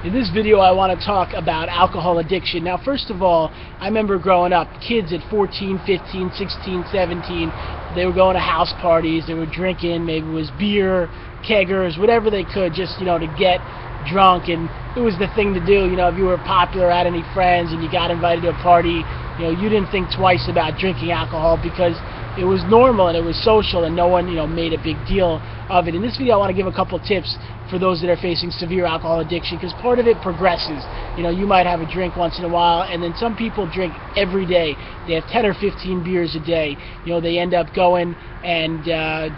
In this video I want to talk about alcohol addiction. Now first of all, I remember growing up, kids at 14, 15, 16, 17, they were going to house parties, they were drinking, maybe it was beer, keggers, whatever they could just, to get drunk, and it was the thing to do. If you were popular, had any friends, and you got invited to a party, you didn't think twice about drinking alcohol because it was normal and it was social and no one, made a big deal of it. In this video I want to give a couple tips for those that are facing severe alcohol addiction, because part of it progresses. You might have a drink once in a while, and then some people drink every day. They have 10 or 15 beers a day. They end up going and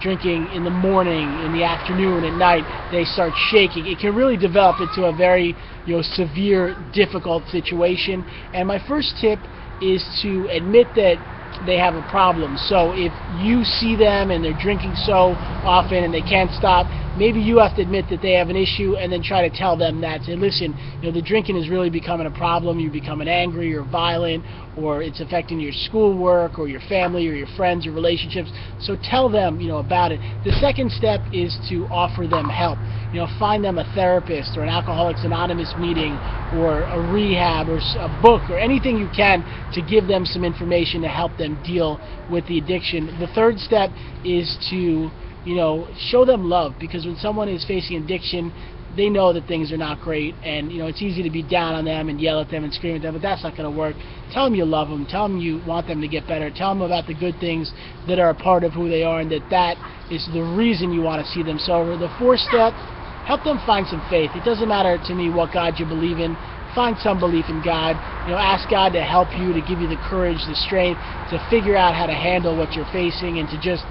drinking in the morning, in the afternoon, at night. They start shaking. It can really develop into a very severe, difficult situation. And my first tip is to admit that they have a problem. So if you see them and they're drinking so often and they can't stop, maybe you have to admit that they have an issue and then try to tell them that. Say, listen, the drinking is really becoming a problem. You're becoming angry or violent, or it's affecting your schoolwork or your family or your friends or relationships. So tell them, about it. The second step is to offer them help. Find them a therapist or an Alcoholics Anonymous meeting or a rehab or a book or anything you can to give them some information to help them deal with the addiction. The third step is to show them love, because when someone is facing addiction, they know that things are not great, and it's easy to be down on them and yell at them and scream at them, but that's not going to work. Tell them you love them. Tell them you want them to get better. Tell them about the good things that are a part of who they are, and that is the reason you want to see them sober. The fourth step, help them find some faith. It doesn't matter to me what God you believe in. Find some belief in God. Ask God to help you, to give you the courage, the strength to figure out how to handle what you're facing and to just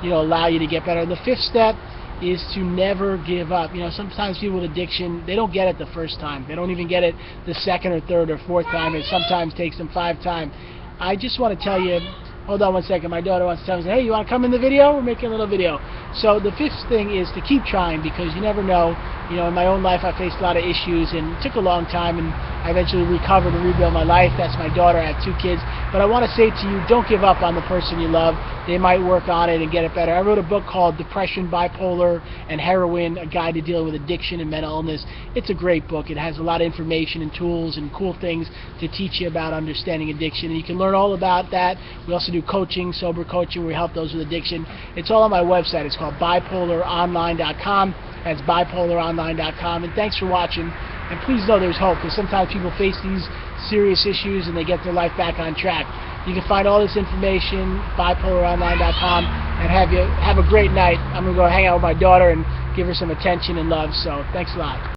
allow you to get better. The fifth step is to never give up. Sometimes people with addiction, they don't get it the first time. They don't even get it the second or third or fourth time. It sometimes takes them 5 times. I just want to tell you, hold on one second, my daughter wants to tell me, hey, you want to come in the video? We're making a little video. So the fifth thing is to keep trying, because you never know. In my own life I faced a lot of issues, and it took a long time, and I eventually recovered and rebuilt my life. That's my daughter. I have 2 kids. But I want to say to you, don't give up on the person you love. They might work on it and get it better. I wrote a book called Depression, Bipolar, and Heroin, a guide to dealing with addiction and mental illness. It's a great book. It has a lot of information and tools and cool things to teach you about understanding addiction, and you can learn all about that. We also do coaching, sober coaching, where we help those with addiction. It's all on my website. It's called bipolaronline.com. That's bipolaronline.com. And thanks for watching. And please know there's hope, because sometimes people face these serious issues and they get their life back on track. You can find all this information, bipolaronline.com, and have a great night. I'm going to go hang out with my daughter and give her some attention and love. So thanks a lot.